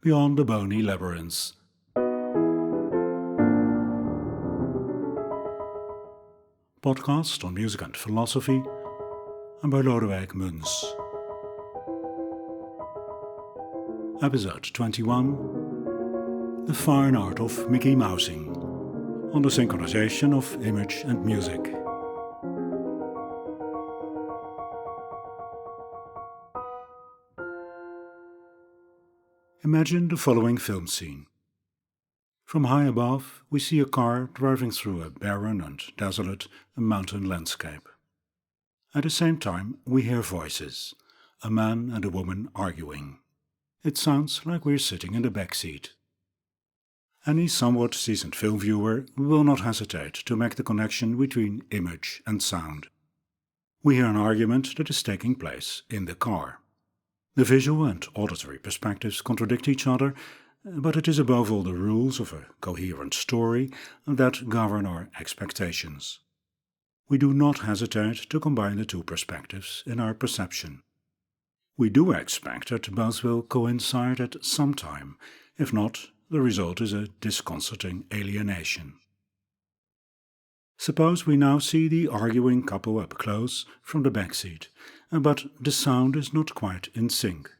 beyond the bony labyrinths. Podcast on music and philosophy, and by Lodewijk Muns. Episode 21, The Fine Art of Mickey Mousing, on the synchronization of image and music. Imagine the following film scene. From high above, we see a car driving through a barren and desolate mountain landscape. At the same time, we hear voices, a man and a woman arguing. It sounds like we're sitting in the back seat. Any somewhat seasoned film viewer will not hesitate to make the connection between image and sound. We hear an argument that is taking place in the car. The visual and auditory perspectives contradict each other, but it is above all the rules of a coherent story that govern our expectations. We do not hesitate to combine the two perspectives in our perception. We do expect that both will coincide at some time. If not, the result is a disconcerting alienation. Suppose we now see the arguing couple up close from the back seat, but the sound is not quite in sync.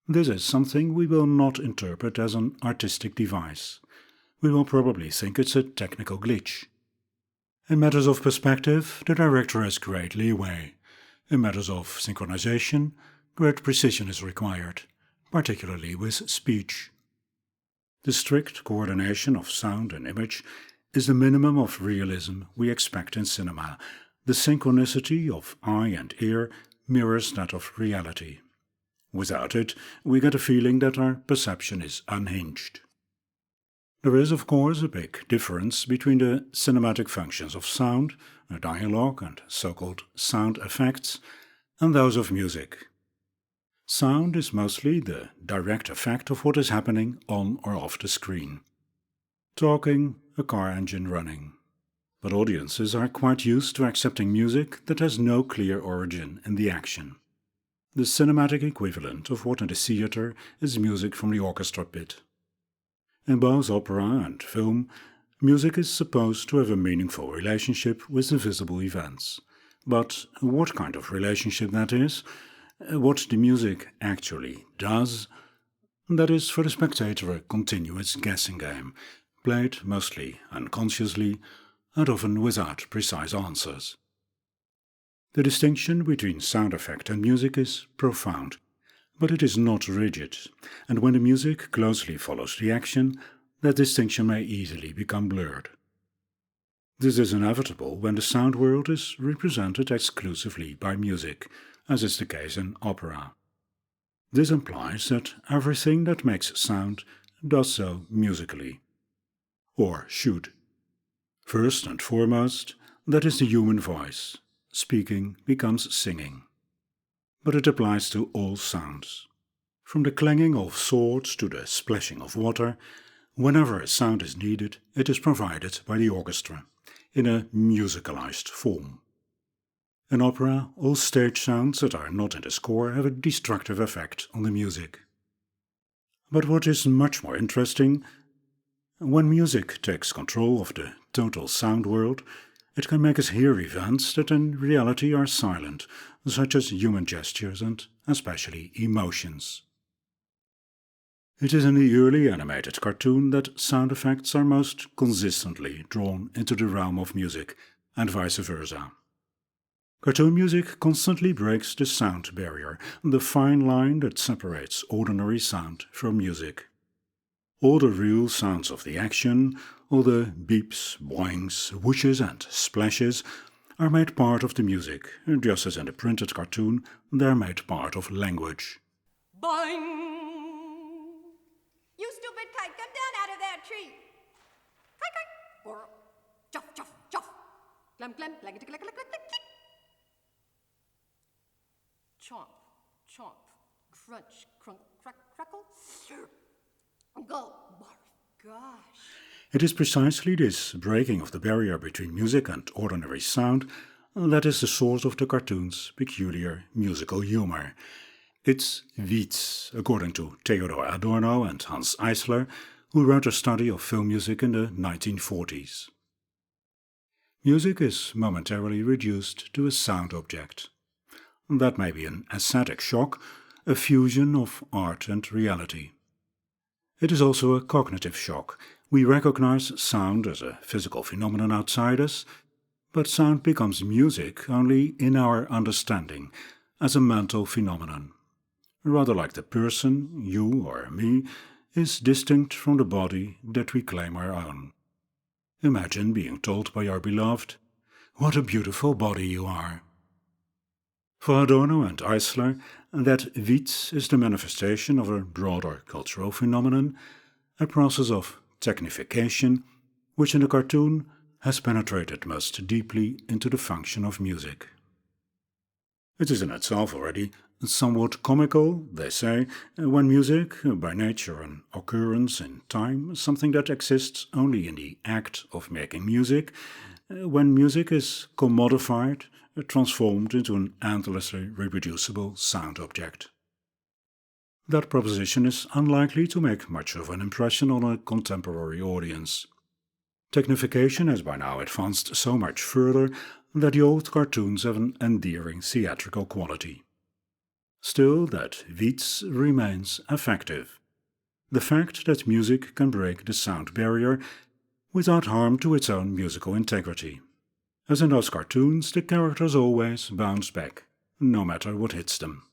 This is something we will not interpret as an artistic device. We will probably think it's a technical glitch. In matters of perspective, the director has great leeway. In matters of synchronization, great precision is required, particularly with speech. The strict coordination of sound and image is the minimum of realism we expect in cinema. The synchronicity of eye and ear mirrors that of reality. Without it, we get a feeling that our perception is unhinged. There is, of course, a big difference between the cinematic functions of sound, dialogue and so-called sound effects, and those of music. Sound is mostly the direct effect of what is happening on or off the screen. Talking, a car engine running. But audiences are quite used to accepting music that has no clear origin in the action. The cinematic equivalent of what in the theatre is music from the orchestra pit. In both opera and film, music is supposed to have a meaningful relationship with the visible events. But what kind of relationship that is, what the music actually does, that is for the spectator a continuous guessing game, played mostly unconsciously and often without precise answers. The distinction between sound effect and music is profound, but it is not rigid, and when the music closely follows the action, that distinction may easily become blurred. This is inevitable when the sound world is represented exclusively by music, as is the case in opera. This implies that everything that makes sound does so musically, or should. First and foremost, that is the human voice. Speaking becomes singing. But it applies to all sounds. From the clanging of swords to the splashing of water, whenever a sound is needed, it is provided by the orchestra, in a musicalized form. In opera, all stage sounds that are not in the score have a destructive effect on the music. But what is much more interesting, when music takes control of the total sound world, it can make us hear events that in reality are silent, such as human gestures and especially emotions. It is in the early animated cartoon that sound effects are most consistently drawn into the realm of music, and vice versa. Cartoon music constantly breaks the sound barrier, the fine line that separates ordinary sound from music. All the real sounds of the action, all the beeps, boings, whooshes and splashes are made part of the music, just as in the printed cartoon they are made part of language. Boing! You stupid kite, come down out of that tree! Kite, kite! Or chuff, chuff, chuff! Glum, glum, click, click, click, click, click, click! Chomp, chomp, crunch, crunk, crack, crackle, go, gosh. It is precisely this breaking of the barrier between music and ordinary sound that is the source of the cartoon's peculiar musical humor. It's Witz, according to Theodor Adorno and Hans Eisler, who wrote a study of film music in the 1940s. Music is momentarily reduced to a sound object. That may be an aesthetic shock, a fusion of art and reality. It is also a cognitive shock. We recognize sound as a physical phenomenon outside us, but sound becomes music only in our understanding, as a mental phenomenon. Rather like the person, you or me, is distinct from the body that we claim our own. Imagine being told by our beloved, "What a beautiful body you are." For Adorno and Eisler, that Witz is the manifestation of a broader cultural phenomenon, a process of technification, which in the cartoon has penetrated most deeply into the function of music. It is in itself already somewhat comical, they say, when music, by nature an occurrence in time, something that exists only in the act of making music, when music is commodified, transformed into an endlessly reproducible sound object. That proposition is unlikely to make much of an impression on a contemporary audience. Technification has by now advanced so much further that the old cartoons have an endearing theatrical quality. Still, that Witz remains effective. The fact that music can break the sound barrier without harm to its own musical integrity. As in those cartoons, the characters always bounce back, no matter what hits them.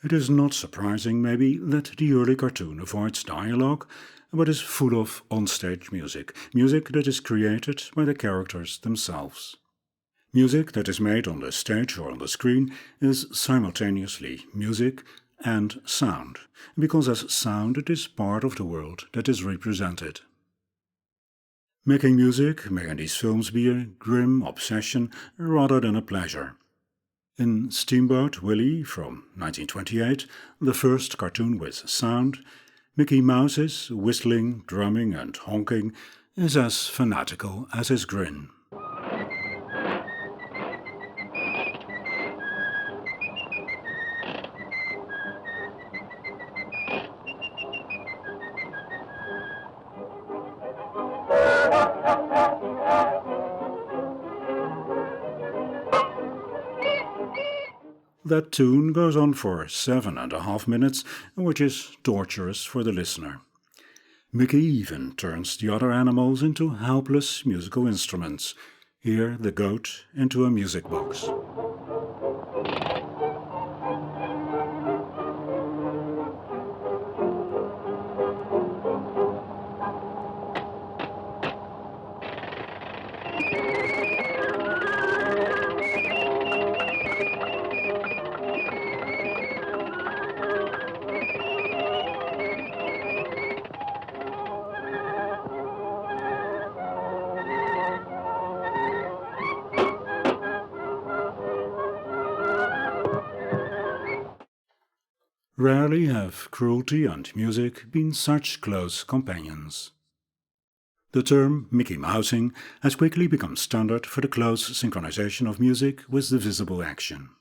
It is not surprising, maybe, that the early cartoon avoids dialogue, but is full of on-stage music, music that is created by the characters themselves. Music that is made on the stage or on the screen is simultaneously music and sound, because as sound it is part of the world that is represented. Making music may in these films be a grim obsession rather than a pleasure. In Steamboat Willie from 1928, the first cartoon with sound, Mickey Mouse's whistling, drumming and honking is as fanatical as his grin. That tune goes on for 7.5 minutes, which is torturous for the listener. Mickey even turns the other animals into helpless musical instruments, here the goat into a music box. Rarely have cruelty and music been such close companions. The term Mickey Mousing has quickly become standard for the close synchronization of music with the visible action.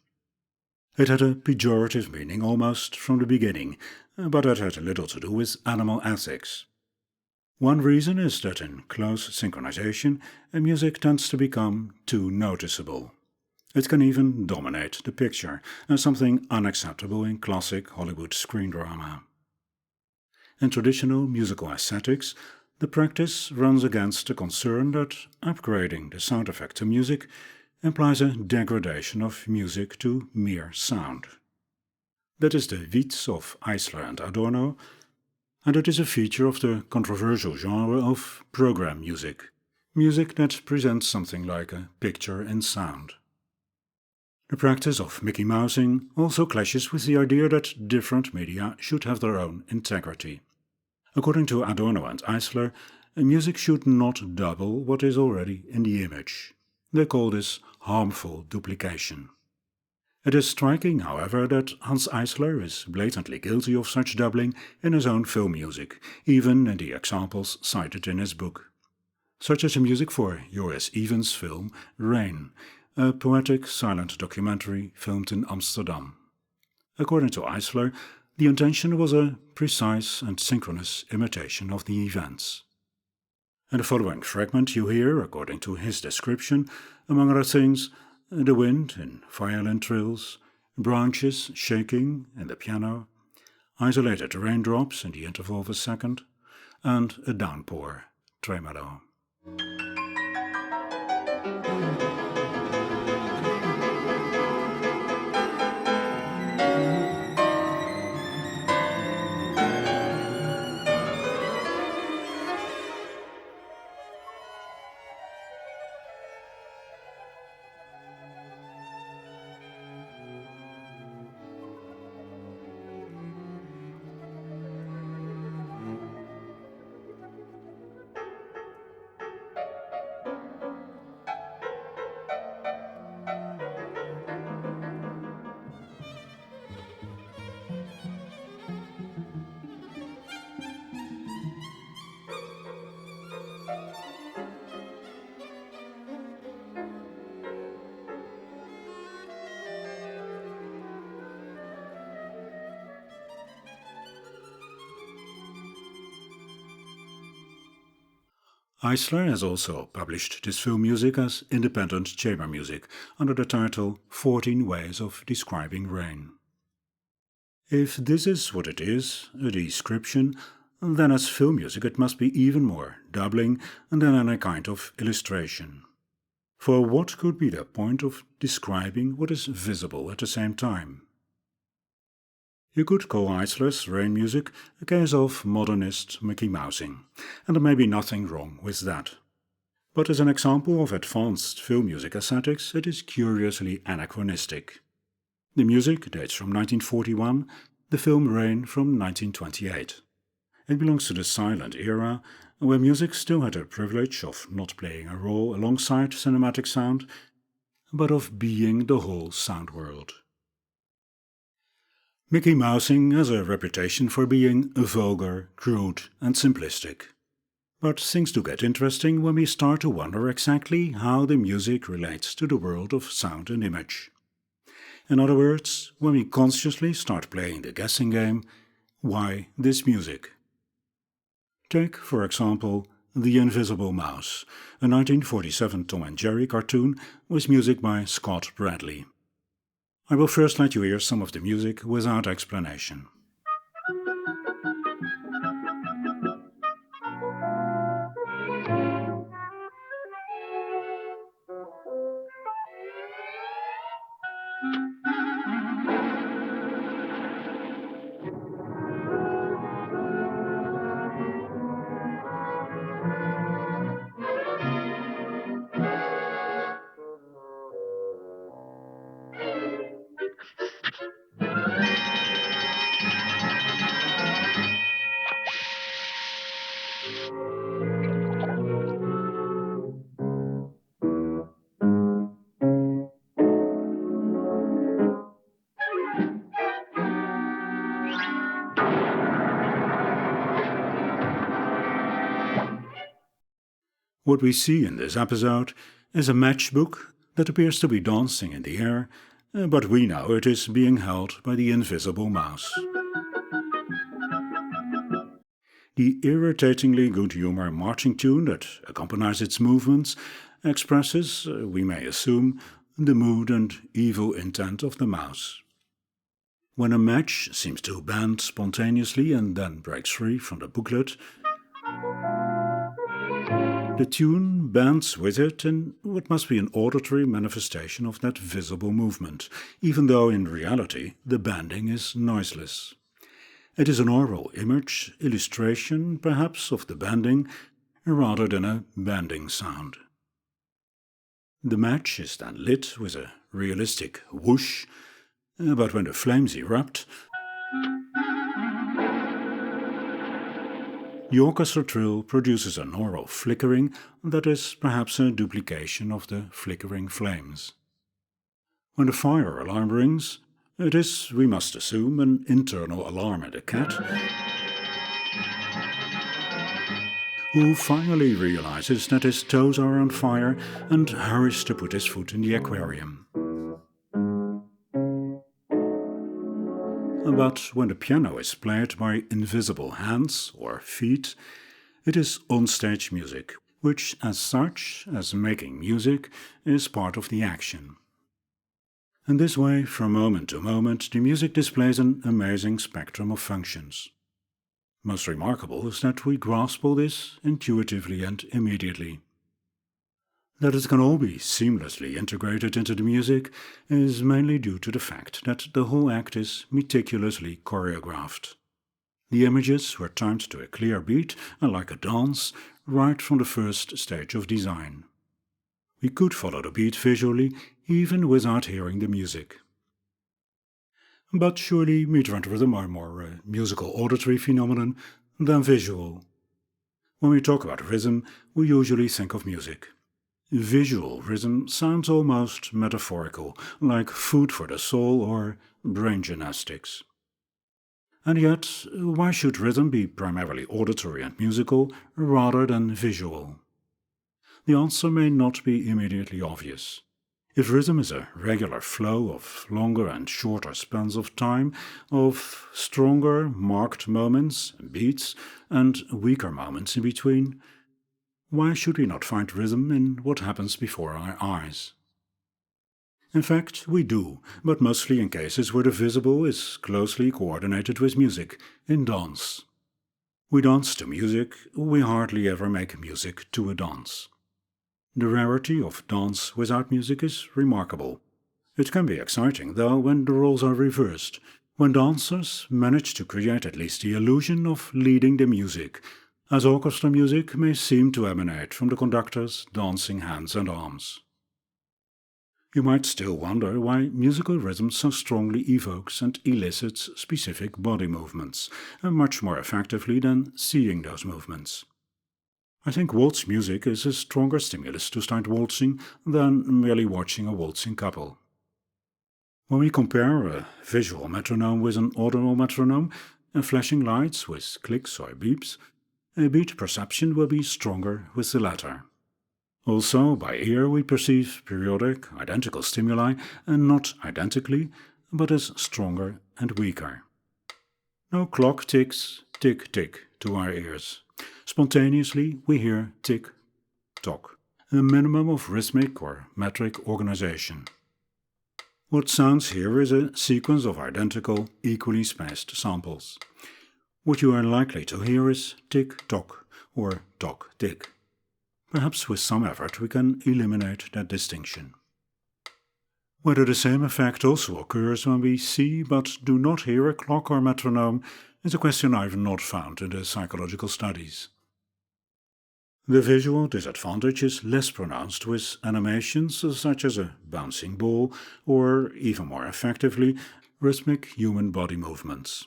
It had a pejorative meaning almost from the beginning, but it had little to do with animal ethics. One reason is that in close synchronization, music tends to become too noticeable. It can even dominate the picture, something unacceptable in classic Hollywood screen drama. In traditional musical aesthetics, the practice runs against the concern that upgrading the sound effect to music implies a degradation of music to mere sound. That is the Witz of Eisler and Adorno, and it is a feature of the controversial genre of program music, music that presents something like a picture in sound. The practice of Mickey Mousing also clashes with the idea that different media should have their own integrity. According to Adorno and Eisler, music should not double what is already in the image. They call this harmful duplication. It is striking, however, that Hans Eisler is blatantly guilty of such doubling in his own film music, even in the examples cited in his book. Such as the music for Joyeuse Marche's film Regen, a poetic silent documentary filmed in Amsterdam. According to Eisler, the intention was a precise and synchronous imitation of the events. In the following fragment you hear, according to his description, among other things, the wind in violin trills, branches shaking in the piano, isolated raindrops in the interval of a second, and a downpour tremolo. Eisler has also published this film music as independent chamber music under the title 14 Ways of Describing Rain. If this is what it is, a description, then as film music it must be even more doubling than any kind of illustration. For what could be the point of describing what is visible at the same time? You could call Eisler's rain music a case of modernist Mickey Mousing, and there may be nothing wrong with that. But as an example of advanced film music aesthetics, it is curiously anachronistic. The music dates from 1941, the film Rain from 1928. It belongs to the silent era, where music still had the privilege of not playing a role alongside cinematic sound, but of being the whole sound world. Mickey Mousing has a reputation for being vulgar, crude, and simplistic. But things do get interesting when we start to wonder exactly how the music relates to the world of sound and image. In other words, when we consciously start playing the guessing game, why this music? Take, for example, The Invisible Mouse, a 1947 Tom and Jerry cartoon with music by Scott Bradley. I will first let you hear some of the music without explanation. What we see in this episode is a matchbook that appears to be dancing in the air, but we know it is being held by the invisible mouse. The irritatingly good humor marching tune that accompanies its movements expresses, we may assume, the mood and evil intent of the mouse. When a match seems to bend spontaneously and then breaks free from the booklet, the tune bends with it in what must be an auditory manifestation of that visible movement, even though in reality the bending is noiseless. It is an oral image, illustration perhaps of the bending, rather than a bending sound. The match is then lit with a realistic whoosh, but when the flames erupt, the orchestra trill produces an oral flickering that is perhaps a duplication of the flickering flames. When the fire alarm rings, it is, we must assume, an internal alarm in the cat, who finally realizes that his toes are on fire and hurries to put his foot in the aquarium. but when the piano is played by invisible hands or feet, it is on-stage music, which as such, as making music, is part of the action. In this way, from moment to moment, the music displays an amazing spectrum of functions. Most remarkable is that we grasp all this intuitively and immediately. That it can all be seamlessly integrated into the music is mainly due to the fact that the whole act is meticulously choreographed. The images were timed to a clear beat and like a dance, right from the first stage of design. We could follow the beat visually, even without hearing the music. But surely meter and rhythm are more a musical auditory phenomenon than visual. When we talk about rhythm, we usually think of music. Visual rhythm sounds almost metaphorical, like food for the soul or brain gymnastics. And yet, why should rhythm be primarily auditory and musical rather than visual? The answer may not be immediately obvious. If rhythm is a regular flow of longer and shorter spans of time, of stronger, marked moments, beats, and weaker moments in between, why should we not find rhythm in what happens before our eyes? In fact, we do, but mostly in cases where the visible is closely coordinated with music, in dance. We dance to music, we hardly ever make music to a dance. The rarity of dance without music is remarkable. It can be exciting, though, when the roles are reversed, when dancers manage to create at least the illusion of leading the music, as orchestra music may seem to emanate from the conductor's dancing hands and arms. You might still wonder why musical rhythm so strongly evokes and elicits specific body movements, much more effectively than seeing those movements. I think waltz music is a stronger stimulus to start waltzing than merely watching a waltzing couple. When we compare a visual metronome with an audible metronome, and flashing lights with clicks or beeps, a beat perception will be stronger with the latter. Also, by ear we perceive periodic, identical stimuli, and not identically, but as stronger and weaker. No clock ticks tick-tick to our ears. Spontaneously we hear tick-tock, a minimum of rhythmic or metric organization. What sounds here is a sequence of identical, equally spaced samples. What you are likely to hear is tick-tock or tock-tick. Perhaps with some effort we can eliminate that distinction. Whether the same effect also occurs when we see but do not hear a clock or metronome is a question I have not found in the psychological studies. The visual disadvantage is less pronounced with animations such as a bouncing ball or, even more effectively, rhythmic human body movements.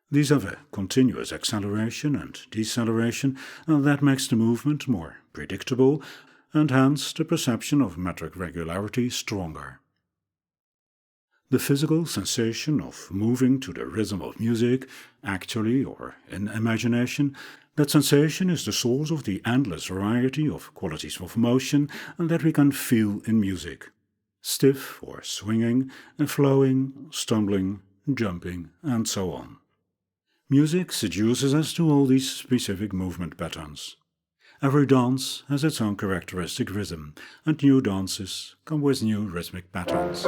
These have a continuous acceleration and deceleration, and that makes the movement more predictable and hence the perception of metric regularity stronger. The physical sensation of moving to the rhythm of music, actually or in imagination, that sensation is the source of the endless variety of qualities of motion that we can feel in music. Stiff or swinging, flowing, stumbling, jumping, and so on. Music seduces us to all these specific movement patterns. Every dance has its own characteristic rhythm, and new dances come with new rhythmic patterns.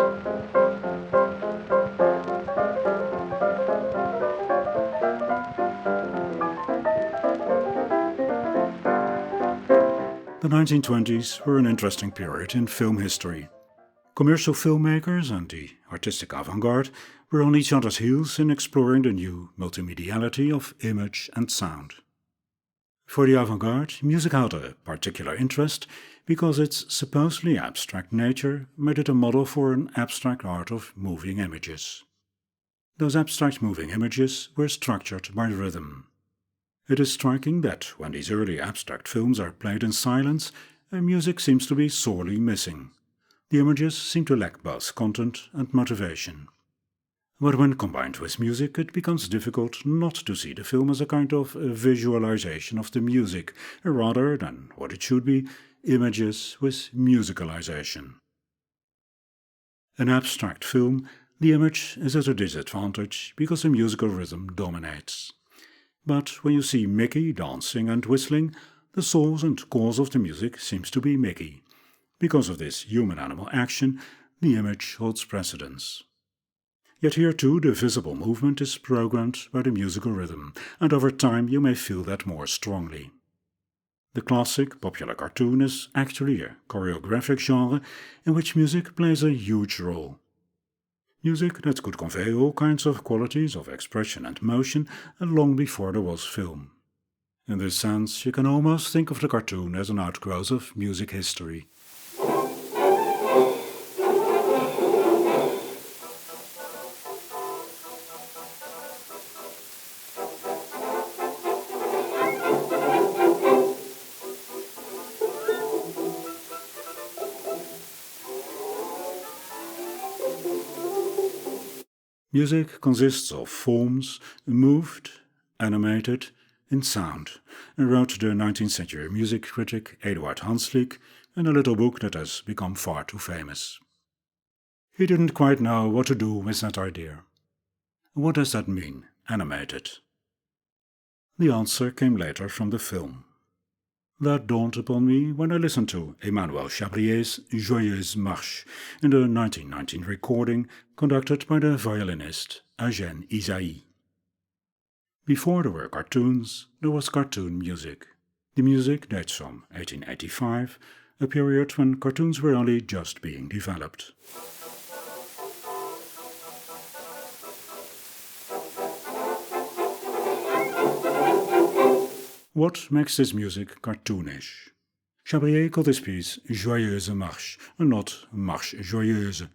The 1920s were an interesting period in film history. Commercial filmmakers and the artistic avant-garde were on each other's heels in exploring the new multimediality of image and sound. For the avant-garde, music held a particular interest because its supposedly abstract nature made it a model for an abstract art of moving images. Those abstract moving images were structured by rhythm. It is striking that when these early abstract films are played in silence, music seems to be sorely missing. The images seem to lack both content and motivation. But when combined with music, it becomes difficult not to see the film as a kind of visualization of the music, rather than what it should be, images with musicalization. An abstract film The image is at a disadvantage because the musical rhythm dominates. But when you see Mickey dancing and whistling, the source and cause of the music seems to be Mickey. Because of this human-animal action, the image holds precedence. Yet here too the visible movement is programmed by the musical rhythm, and over time you may feel that more strongly. The classic popular cartoon is actually a choreographic genre in which music plays a huge role. Music that could convey all kinds of qualities of expression and motion long before there was film. In this sense, you can almost think of the cartoon as an outgrowth of music history. Music consists of forms, moved, animated, in sound, wrote the 19th century music critic Eduard Hanslick in a little book that has become far too famous. He didn't quite know what to do with that idea. What does that mean, animated? The answer came later from the film. That dawned upon me when I listened to Emmanuel Chabrier's Joyeuse Marche in the 1919 recording conducted by the violinist Eugène Ysaÿe. Before there were cartoons, there was cartoon music. The music dates from 1885, a period when cartoons were only just being developed. What makes this music cartoonish? Chabrier called this piece Joyeuse Marche, and not Marche Joyeuse,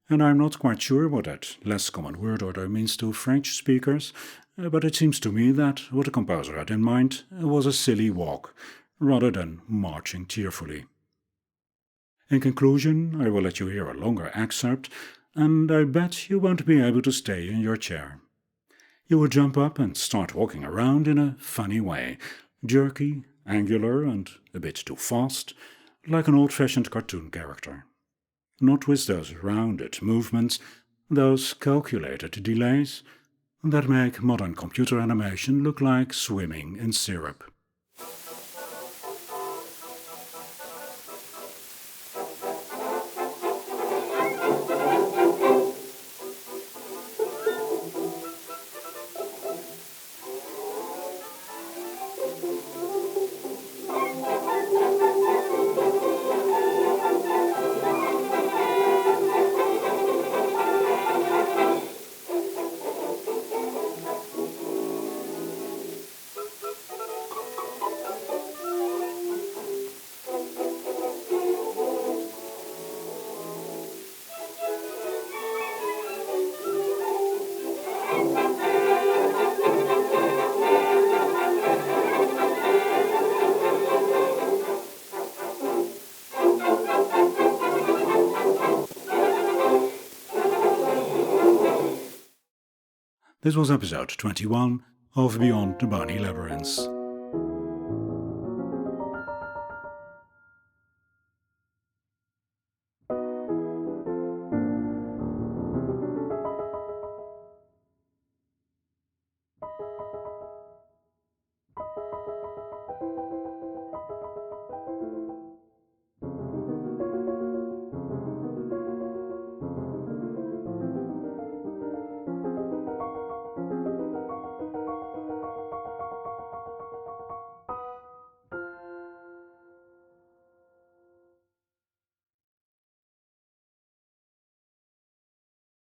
and I'm not quite sure what that less common word order means to French speakers, but it seems to me that what the composer had in mind was a silly walk, rather than marching cheerfully. In conclusion, I will let you hear a longer excerpt, and I bet you won't be able to stay in your chair. You will jump up and start walking around in a funny way, jerky, angular, and a bit too fast, like an old-fashioned cartoon character. Not with those rounded movements, those calculated delays, that make modern computer animation look like swimming in syrup. This was episode 21 of Beyond the Bony Labyrinths.